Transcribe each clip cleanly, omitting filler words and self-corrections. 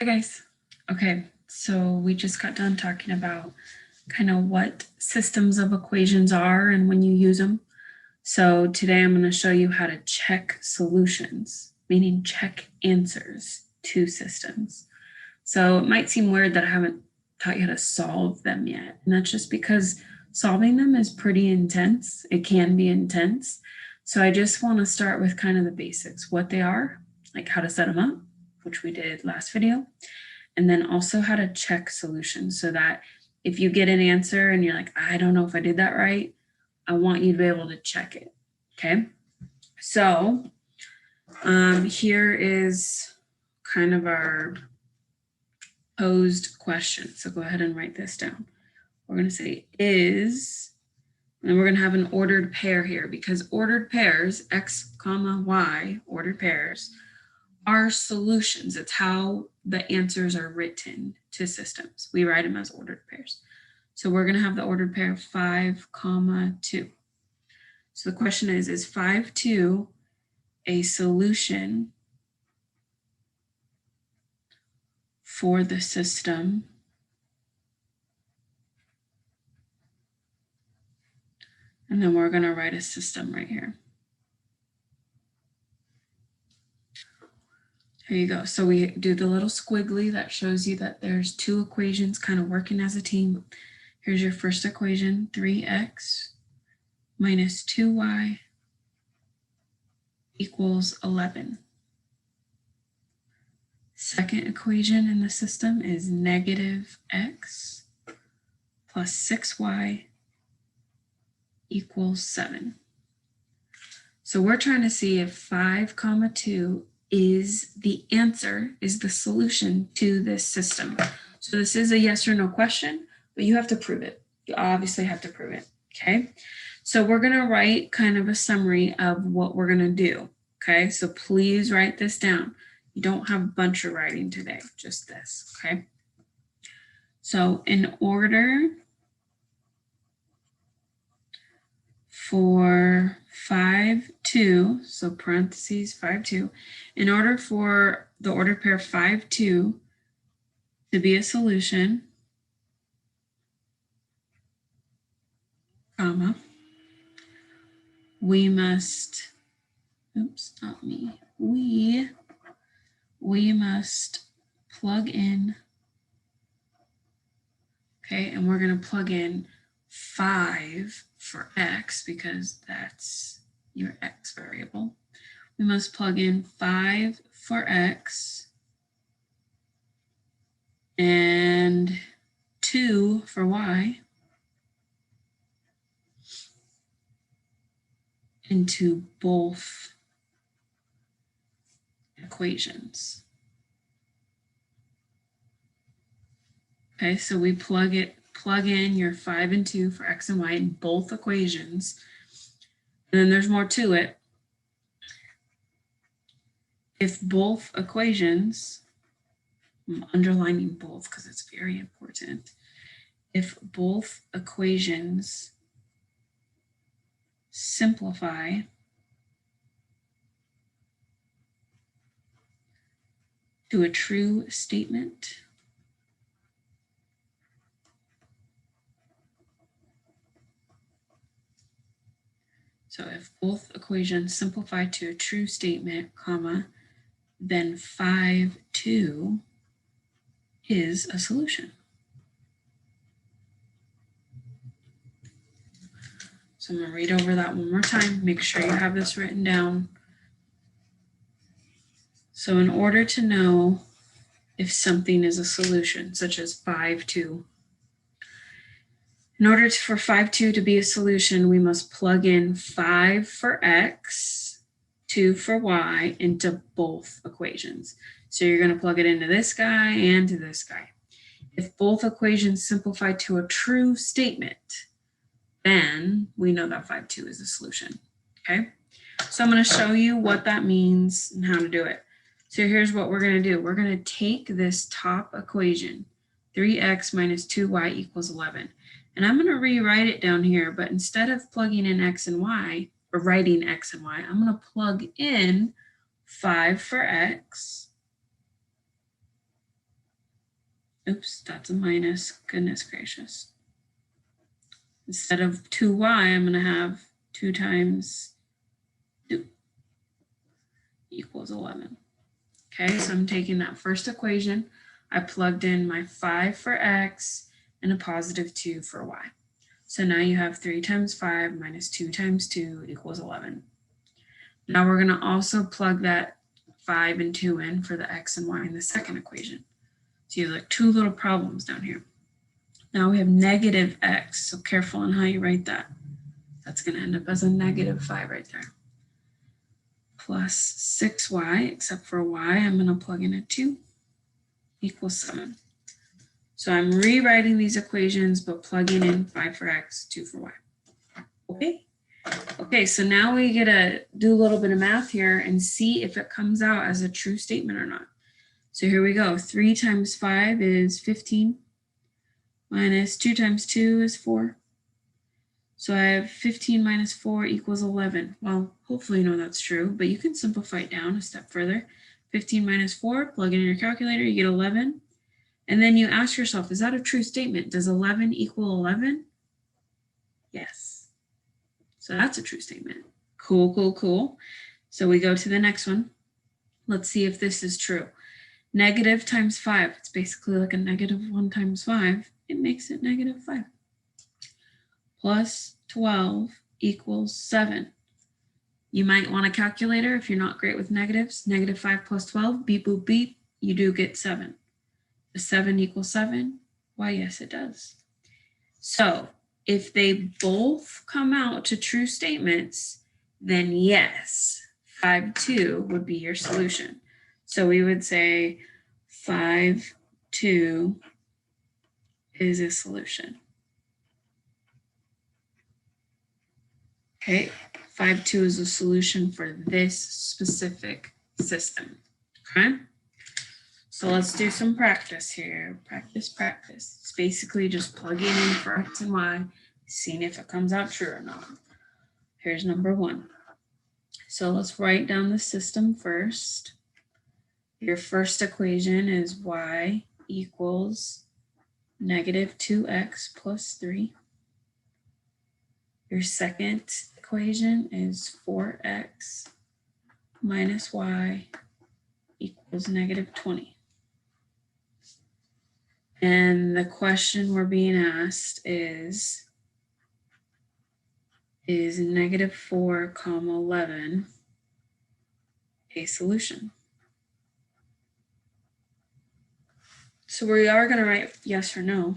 Hi guys. Okay, so we just got done talking about kind of what systems of equations are and when you use them. So today I'm going to show you how to check solutions, meaning check answers to systems. So it might seem weird that I haven't taught you how to solve them yet. And that's just because solving them is pretty intense. It can be intense. So I just want to start with kind of the basics, what they are, like how to set them up, which we did last video, and then also how to check solutions so that if you get an answer and you're like, I don't know if I did that right, I want you to be able to check it. Okay. So here is kind of our posed question. So go ahead and write this down. We're going to say is, and we're going to have an ordered pair here because ordered pairs, x comma y, ordered pairs, are solutions. It's how the answers are written to systems. We write them as ordered pairs. So we're going to have the ordered pair 5, 2. So the question is 5, 2 a solution for the system and then we're going to write a system right here. Here you go. So we do the little squiggly that shows you that there's two equations kind of working as a team. Here's your first equation, 3x minus 2y equals 11. Second equation in the system is negative x plus 6y equals 7. So we're trying to see if 5, 2 is the answer, is the solution to this system. So this is a yes or no question, but you have to prove it. You obviously have to prove it, okay? So we're going to write kind of a summary of what we're going to do, okay? So please write this down. You don't have a bunch of writing today, just this, okay? So in order for 5, 2, so parentheses 5, 2, in order for the ordered pair 5, 2 to be a solution, comma, we must, oops, not me, we must plug in, okay, and we're going to plug in 5 for x because that's your x variable. We must plug in 5 for x and 2 for y into both equations. Okay, so we plug in your 5 and 2 for x and y in both equations. And then there's more to it. If both equations, I'm underlining both because it's very important. If both equations simplify to a true statement, so if both equations simplify to a true statement, comma, then 5, 2 is a solution. So I'm going to read over that one more time. Make sure you have this written down. So in order to know if something is a solution, such as 5, 2, in order for 5, 2 to be a solution, we must plug in 5 for x, 2 for y into both equations. So you're going to plug it into this guy and to this guy. If both equations simplify to a true statement, then we know that 5, 2 is a solution, okay? So I'm going to show you what that means and how to do it. So here's what we're going to do. We're going to take this top equation, 3x minus 2y equals 11. And I'm going to rewrite it down here, but instead of plugging in x and y, or writing x and y, I'm going to plug in 5 for x Oops, that's a minus. Goodness gracious. Instead of 2y, I'm going to have 2 times 2 equals 11. Okay, so I'm taking that first equation. I plugged in my 5 for x and a positive 2 for y. So now you have 3 times 5 minus 2 times 2 equals 11. Now we're going to also plug that 5 and 2 in for the x and y in the second equation. So you have like 2 little problems down here. Now we have negative x, so careful on how you write that. That's going to end up as a negative 5 right there. Plus 6y, except for y, I'm going to plug in a 2, equals 7. So I'm rewriting these equations, but plugging in 5 for x, 2 for y. Okay? Okay, so now we get to do a little bit of math here and see if it comes out as a true statement or not. So here we go. 3 times 5 is 15. Minus 2 times 2 is 4. So I have 15 minus 4 equals 11. Well, hopefully you know that's true, but you can simplify it down a step further. 15 minus 4, plug it in your calculator, you get 11. And then you ask yourself, is that a true statement? Does 11 equal 11? Yes. So that's a true statement. Cool, cool, cool. So we go to the next one. Let's see if this is true. Negative times 5, it's basically like a negative 1 times 5. It makes it negative 5. Plus 12 equals 7. You might want a calculator if you're not great with negatives. Negative 5 plus 12, beep, boop, beep, you do get 7. Does 7 equal 7? Why, yes, it does. So if they both come out to true statements, then yes, 5, 2 would be your solution. So we would say 5, 2 is a solution. Okay, 5, 2 is a solution for this specific system. Okay, so let's do some practice here. Practice, practice. It's basically just plugging in for x and y, seeing if it comes out true or not. Here's number 1. So let's write down the system first. Your first equation is y equals negative 2x plus 3. Your second equation is 4x minus y equals negative 20. And the question we're being asked is negative 4, 11 a solution? So we are going to write yes or no,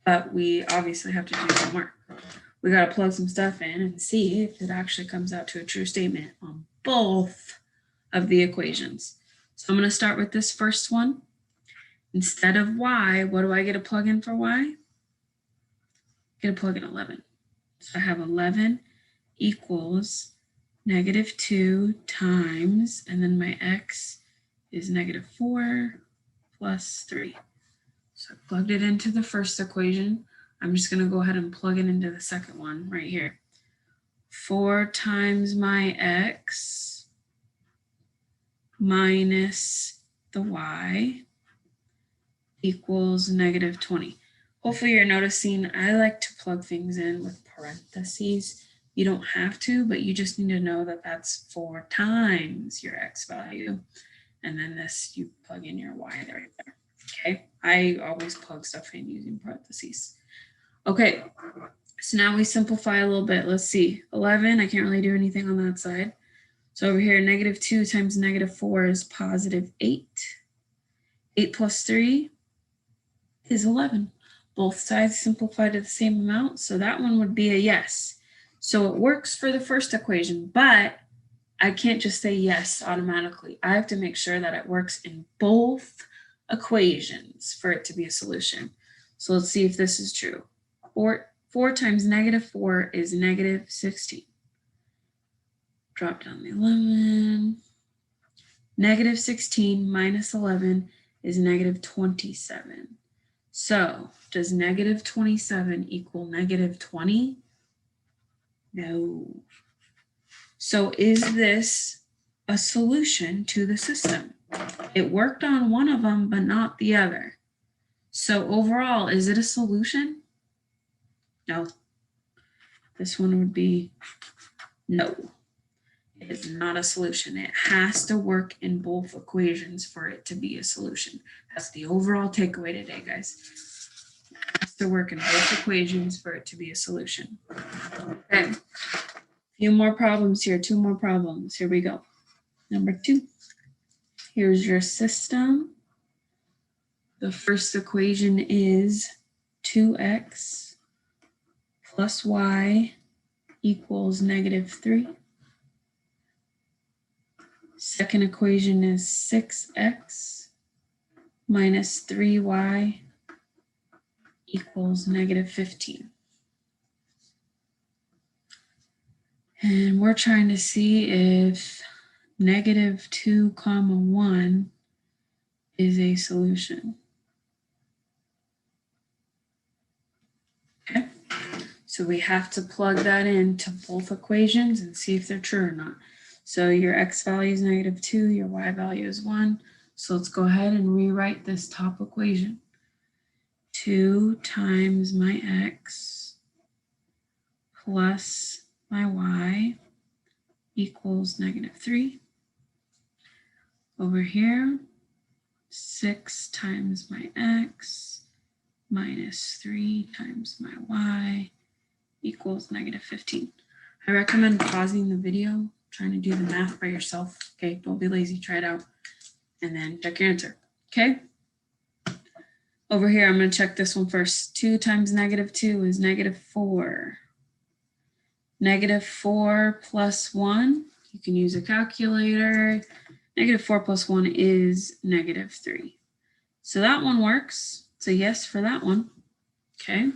but we obviously have to do some work. We got to plug some stuff in and see if it actually comes out to a true statement on both of the equations. So I'm going to start with this first one. Instead of y, what do I get to plug in for y? I get to plug in 11. So I have 11 equals negative 2 times, and then my x is negative 4 plus 3. So I plugged it into the first equation. I'm just going to go ahead and plug it into the second one right here. 4 times my x minus the y equals negative 20. Hopefully you're noticing I like to plug things in with parentheses. You don't have to, but you just need to know that that's 4 times your x value. And then this, you plug in your y right there. Okay, I always plug stuff in using parentheses. Okay, so now we simplify a little bit. Let's see, 11, I can't really do anything on that side. So over here, negative 2 times negative 4 is positive 8. 8 plus 3 is 11. Both sides simplify to the same amount, so that one would be a yes. So it works for the first equation, but I can't just say yes automatically. I have to make sure that it works in both equations for it to be a solution. So let's see if this is true. 4 times negative 4 is negative 16. Drop down the 11. Negative 16 minus 11 is negative 27. So does negative 27 equal negative 20? No. So is this a solution to the system? It worked on one of them, but not the other. So overall, is it a solution? No. This one would be no. It is not a solution. It has to work in both equations for it to be a solution. That's the overall takeaway today, guys. It has to work in both equations for it to be a solution. Okay. Few more problems here, 2 more problems. Here we go. Number 2. Here's your system. The first equation is 2x plus y equals -3. Second equation is 6x minus 3y equals -15. And we're trying to see if -2, 1 is a solution. Okay, so we have to plug that into both equations and see if they're true or not. So your x value is -2, your y value is 1. So let's go ahead and rewrite this top equation. 2 times my x plus my y equals -3. Over here, 6 times my x minus 3 times my y equals -15. I recommend pausing the video, trying to do the math by yourself. Okay, don't be lazy, try it out, and then check your answer. Okay. Over here, I'm going to check this one first. 2 times -2 is -4. -4 plus 1, you can use a calculator. -4 plus 1 is -3. So that one works. It's a yes for that one. Okay.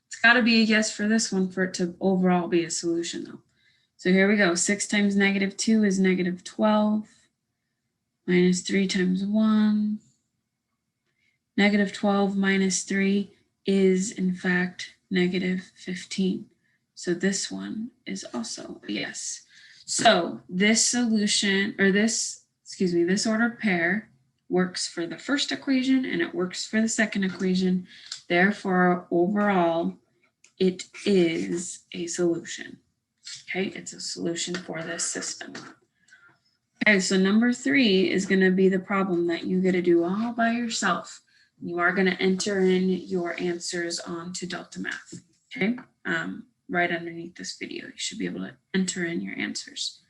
It's got to be a yes for this one for it to overall be a solution though. So here we go. 6 times -2 is -12. Minus 3 times 1. -12 minus 3 is in fact -15. So this one is also a yes. So this solution, or this ordered pair works for the first equation and it works for the second equation. Therefore, overall, it is a solution. Okay, it's a solution for this system. Okay, so number 3 is going to be the problem that you get to do all by yourself. You are going to enter in your answers onto Delta Math. Okay, right underneath this video, you should be able to enter in your answers.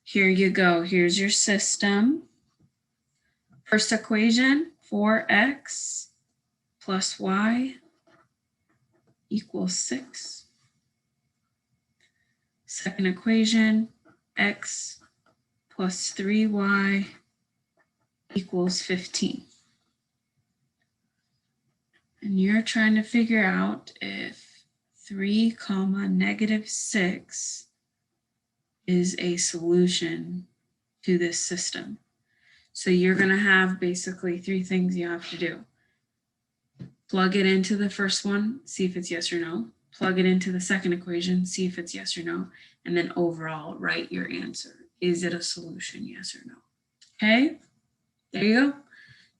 Here you go. Here's your system. First equation, 4x plus y equals 6. Second equation, x plus 3y equals 15. And you're trying to figure out if 3, -6 is a solution to this system. So you're going to have basically 3 things you have to do. Plug it into the first one, see if it's yes or no. Plug it into the second equation, see if it's yes or no. And then overall, write your answer. Is it a solution, yes or no? Okay, there you go.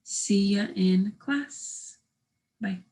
See ya in class. Bye.